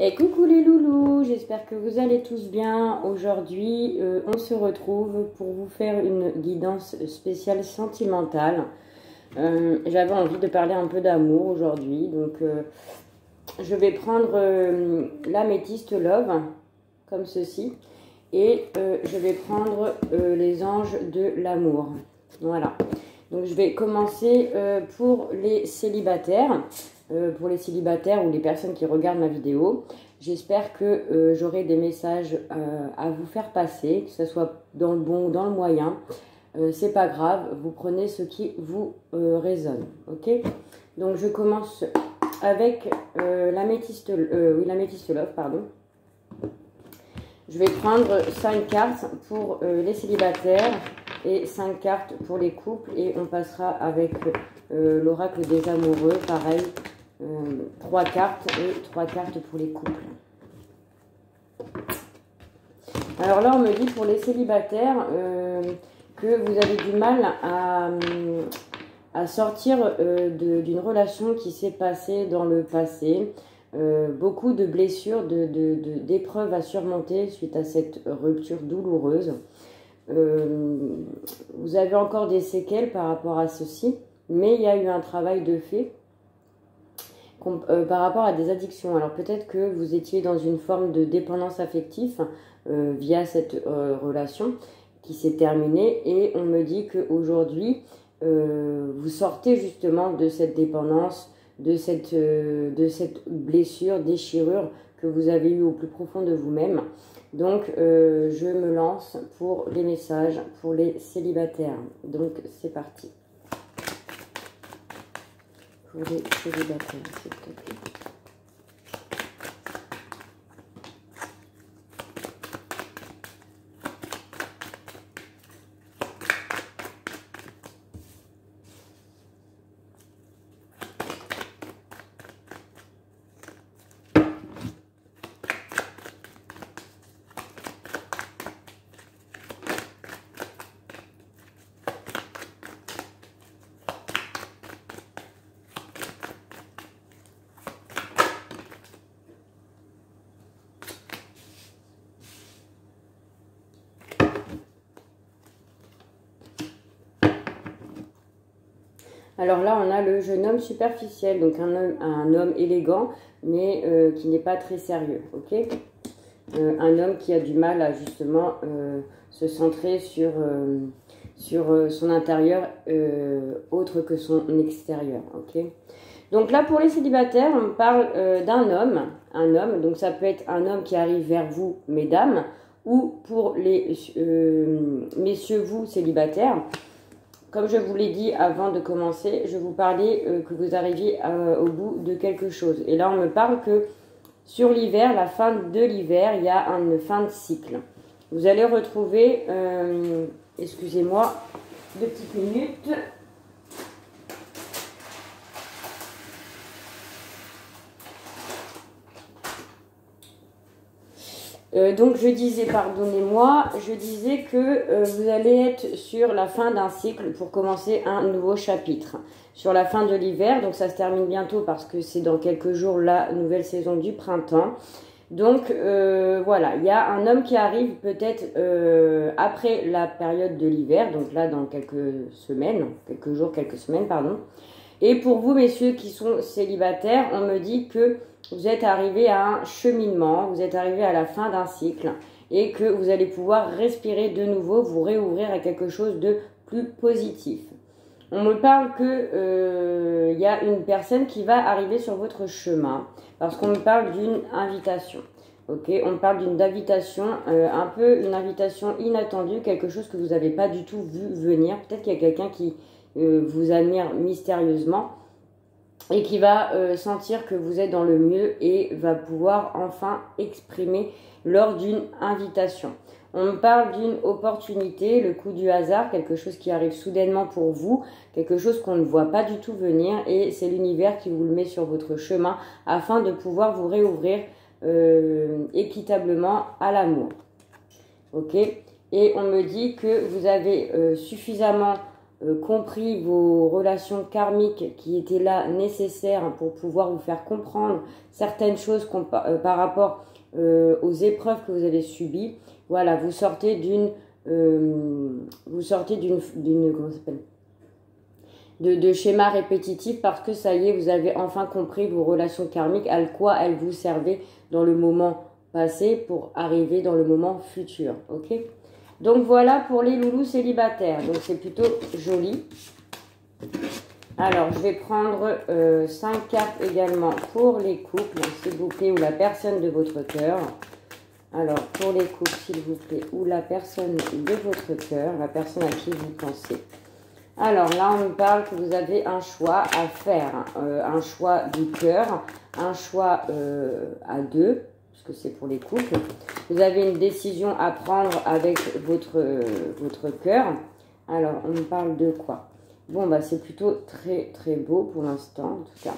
Et coucou les loulous, j'espère que vous allez tous bien. Aujourd'hui, on se retrouve pour vous faire une guidance spéciale sentimentale. J'avais envie de parler un peu d'amour aujourd'hui, donc je vais prendre l'améthyste Love, comme ceci, et je vais prendre les anges de l'amour. Voilà, donc je vais commencer pour les célibataires. Pour les célibataires ou les personnes qui regardent ma vidéo, j'espère que j'aurai des messages à vous faire passer, que ce soit dans le bon ou dans le moyen. C'est pas grave, vous prenez ce qui vous résonne, ok? Donc je commence avec l'améthyste Love, pardon. Je vais prendre 5 cartes pour les célibataires et 5 cartes pour les couples, et on passera avec l'oracle des amoureux, pareil. 3 cartes et 3 cartes pour les couples. Alors là, on me dit pour les célibataires que vous avez du mal à sortir d'une relation qui s'est passée dans le passé. Beaucoup de blessures, d'épreuves à surmonter suite à cette rupture douloureuse. Vous avez encore des séquelles par rapport à ceci, mais il y a eu un travail de fait. Par rapport à des addictions. Alors peut-être que vous étiez dans une forme de dépendance affective via cette relation qui s'est terminée, et on me dit qu'aujourd'hui vous sortez justement de cette dépendance, de cette blessure, déchirure que vous avez eue au plus profond de vous-même. Donc je me lance pour les messages pour les célibataires. Donc c'est parti. Pour les célibataires, s'il te plaît. Alors là, on a le jeune homme superficiel, donc un homme élégant, mais qui n'est pas très sérieux, ok? Un homme qui a du mal à justement se centrer sur son intérieur autre que son extérieur, ok? Donc là, pour les célibataires, on parle d'un homme, donc ça peut être un homme qui arrive vers vous, mesdames, ou pour les messieurs, vous, célibataires. Comme je vous l'ai dit avant de commencer, je vous parlais que vous arriviez au bout de quelque chose. Et là, on me parle que sur l'hiver, la fin de l'hiver, il y a une fin de cycle. Vous allez retrouver, excusez-moi, 2 petites minutes. Donc je disais, pardonnez-moi, je disais que vous allez être sur la fin d'un cycle pour commencer un nouveau chapitre. Sur la fin de l'hiver, donc ça se termine bientôt parce que c'est dans quelques jours la nouvelle saison du printemps. Donc voilà, il y a un homme qui arrive peut-être après la période de l'hiver, donc là dans quelques semaines, pardon. Et pour vous, messieurs qui sont célibataires, on me dit que vous êtes arrivé à un cheminement, vous êtes arrivé à la fin d'un cycle et que vous allez pouvoir respirer de nouveau, vous réouvrir à quelque chose de plus positif. On me parle que y a une personne qui va arriver sur votre chemin parce qu'on me parle d'une invitation. Ok, on me parle d'une invitation, un peu une invitation inattendue, quelque chose que vous n'avez pas du tout vu venir. Peut-être qu'il y a quelqu'un qui vous admire mystérieusement et qui va sentir que vous êtes dans le mieux et va pouvoir enfin exprimer lors d'une invitation. On me parle d'une opportunité, le coup du hasard, quelque chose qui arrive soudainement pour vous, quelque chose qu'on ne voit pas du tout venir, et c'est l'univers qui vous le met sur votre chemin afin de pouvoir vous réouvrir équitablement à l'amour. Ok? Et on me dit que vous avez suffisamment compris vos relations karmiques qui étaient là nécessaires pour pouvoir vous faire comprendre certaines choses par rapport aux épreuves que vous avez subies. Voilà, vous sortez d'une comment ça s'appelle, de schéma répétitif parce que ça y est, vous avez enfin compris vos relations karmiques, à quoi elles vous servaient dans le moment passé pour arriver dans le moment futur. Ok? Donc voilà pour les loulous célibataires. Donc c'est plutôt joli. Alors je vais prendre 5 cartes également pour les couples, s'il vous plaît, ou la personne de votre cœur. Alors pour les couples, s'il vous plaît, ou la personne de votre cœur, la personne à qui vous pensez. Alors là, on nous parle que vous avez un choix à faire, un choix du cœur, un choix à deux, puisque c'est pour les couples. Vous avez une décision à prendre avec votre cœur. Alors, on nous parle de quoi? Bon, bah c'est plutôt très très beau pour l'instant, en tout cas.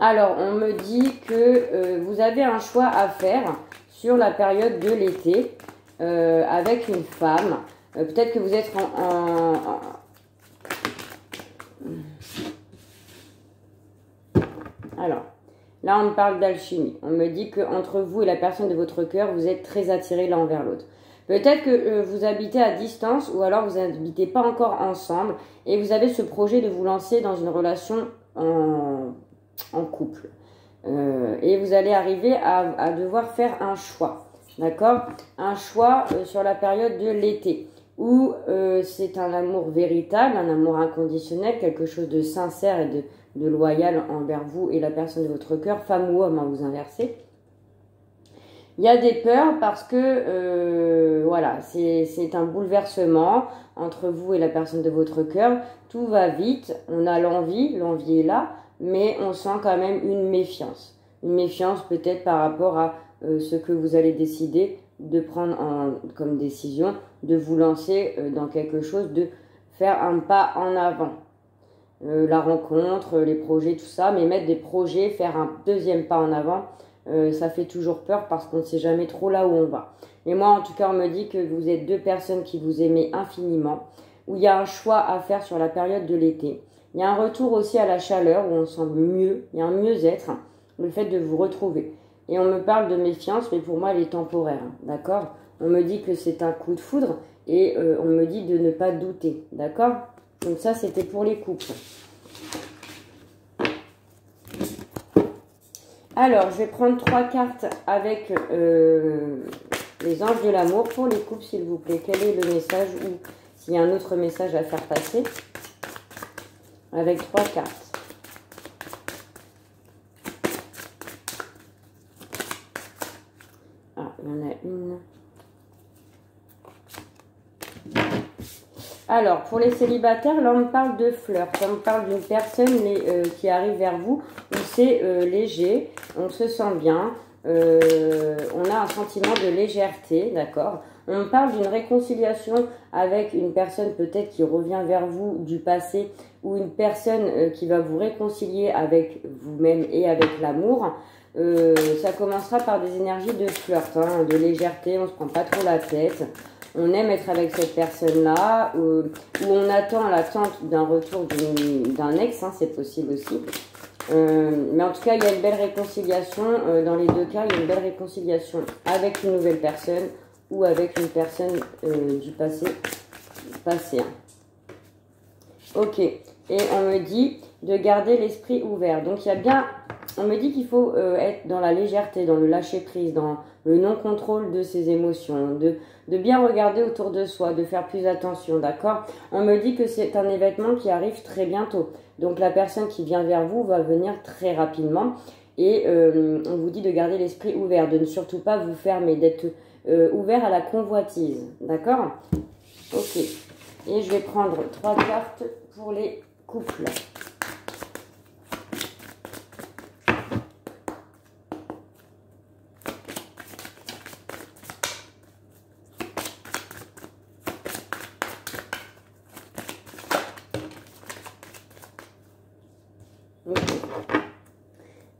Alors, on me dit que vous avez un choix à faire sur la période de l'été avec une femme. Peut-être que vous êtes Alors, là, on me parle d'alchimie. On me dit qu'entre vous et la personne de votre cœur, vous êtes très attirés l'un vers l'autre. Peut-être que vous habitez à distance ou alors vous n'habitez pas encore ensemble et vous avez ce projet de vous lancer dans une relation en couple. Et vous allez arriver à devoir faire un choix. D'accord? Un choix sur la période de l'été. Où c'est un amour véritable, un amour inconditionnel, quelque chose de sincère et de loyal envers vous et la personne de votre cœur, femme ou homme, hein, vous inversez. Il y a des peurs parce que, voilà, c'est un bouleversement entre vous et la personne de votre cœur. Tout va vite, on a l'envie est là, mais on sent quand même une méfiance. Une méfiance peut-être par rapport à ce que vous allez décider de prendre comme décision, de vous lancer dans quelque chose, de faire un pas en avant. La rencontre, les projets, tout ça, mais mettre des projets, faire un deuxième pas en avant, ça fait toujours peur parce qu'on ne sait jamais trop là où on va. Et moi, en tout cas, on me dit que vous êtes deux personnes qui vous aimez infiniment, où il y a un choix à faire sur la période de l'été. Il y a un retour aussi à la chaleur, où on sent mieux, il y a un mieux-être, le fait de vous retrouver. Et on me parle de méfiance, mais pour moi, elle est temporaire, d'accord? On me dit que c'est un coup de foudre et on me dit de ne pas douter, d'accord? Donc ça, c'était pour les couples. Alors, je vais prendre 3 cartes avec les anges de l'amour pour les couples, s'il vous plaît. Quel est le message ou s'il y a un autre message à faire passer? Avec 3 cartes. Il y en a une. Alors, pour les célibataires, là, on me parle de fleurs. On me parle d'une personne qui arrive vers vous où c'est léger, on se sent bien, on a un sentiment de légèreté, d'accord? On me parle d'une réconciliation avec une personne peut-être qui revient vers vous du passé ou une personne qui va vous réconcilier avec vous-même et avec l'amour. Ça commencera par des énergies de flirt, hein, de légèreté, on se prend pas trop la tête. On aime être avec cette personne-là, où on attend l'attente d'un retour d'un ex, hein, c'est possible aussi. Mais en tout cas, il y a une belle réconciliation. Dans les deux cas, il y a une belle réconciliation avec une nouvelle personne ou avec une personne du passé. Hein. Ok. Et on me dit de garder l'esprit ouvert. Donc, il y a bien... On me dit qu'il faut être dans la légèreté, dans le lâcher-prise, dans le non-contrôle de ses émotions, de bien regarder autour de soi, de faire plus attention, d'accord? On me dit que c'est un événement qui arrive très bientôt. Donc la personne qui vient vers vous va venir très rapidement. Et on vous dit de garder l'esprit ouvert, de ne surtout pas vous fermer, d'être ouvert à la convoitise, d'accord? Ok. Et je vais prendre 3 cartes pour les couples.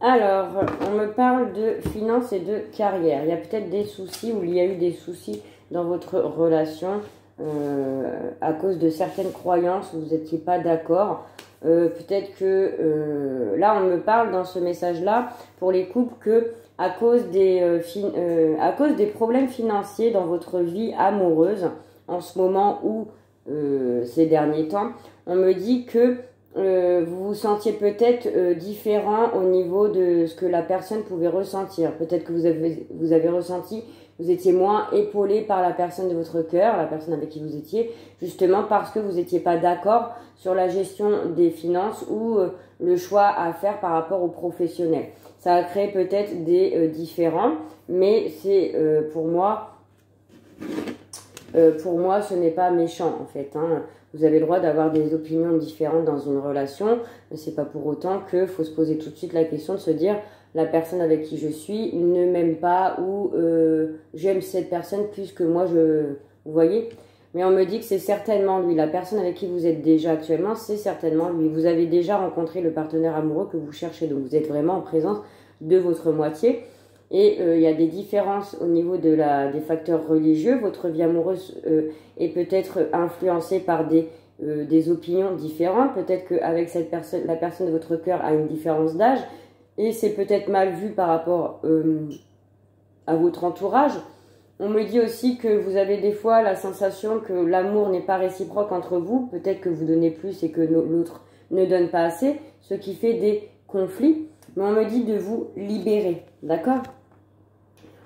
Alors, on me parle de finances et de carrière. Il y a peut-être des soucis ou il y a eu des soucis dans votre relation. à cause de certaines croyances où vous n'étiez pas d'accord. Peut-être que là on me parle dans ce message-là pour les couples que à cause des problèmes financiers dans votre vie amoureuse en ce moment ou ces derniers temps, on me dit que vous vous sentiez peut-être différent au niveau de ce que la personne pouvait ressentir. Peut-être que vous avez ressenti, vous étiez moins épaulé par la personne de votre cœur, la personne avec qui vous étiez, justement parce que vous n'étiez pas d'accord sur la gestion des finances ou le choix à faire par rapport aux professionnels. Ça a créé peut-être des différends, mais c'est pour moi, ce n'est pas méchant en fait. Hein. Vous avez le droit d'avoir des opinions différentes dans une relation, mais c'est pas pour autant qu'il faut se poser tout de suite la question de se dire la personne avec qui je suis ne m'aime pas ou j'aime cette personne plus que moi vous voyez. Mais on me dit que c'est certainement lui, la personne avec qui vous êtes déjà actuellement, c'est certainement lui. Vous avez déjà rencontré le partenaire amoureux que vous cherchez, donc vous êtes vraiment en présence de votre moitié. Et il y a des différences au niveau des facteurs religieux. Votre vie amoureuse est peut-être influencée par des opinions différentes. Peut-être qu'avec cette personne, la personne de votre cœur a une différence d'âge. Et c'est peut-être mal vu par rapport à votre entourage. On me dit aussi que vous avez des fois la sensation que l'amour n'est pas réciproque entre vous. Peut-être que vous donnez plus et que l'autre ne donne pas assez, ce qui fait des conflits. Mais on me dit de vous libérer, d'accord ?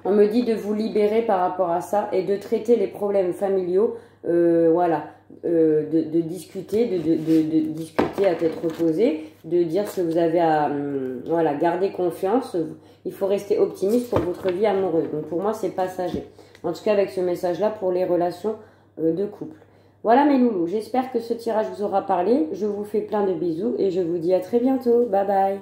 On me dit de vous libérer par rapport à ça et de traiter les problèmes familiaux, de discuter, de discuter à tête reposée, de dire ce que vous avez à garder confiance. Il faut rester optimiste pour votre vie amoureuse. Donc pour moi, c'est passager. En tout cas, avec ce message-là pour les relations de couple. Voilà mes loulous, j'espère que ce tirage vous aura parlé. Je vous fais plein de bisous et je vous dis à très bientôt. Bye bye.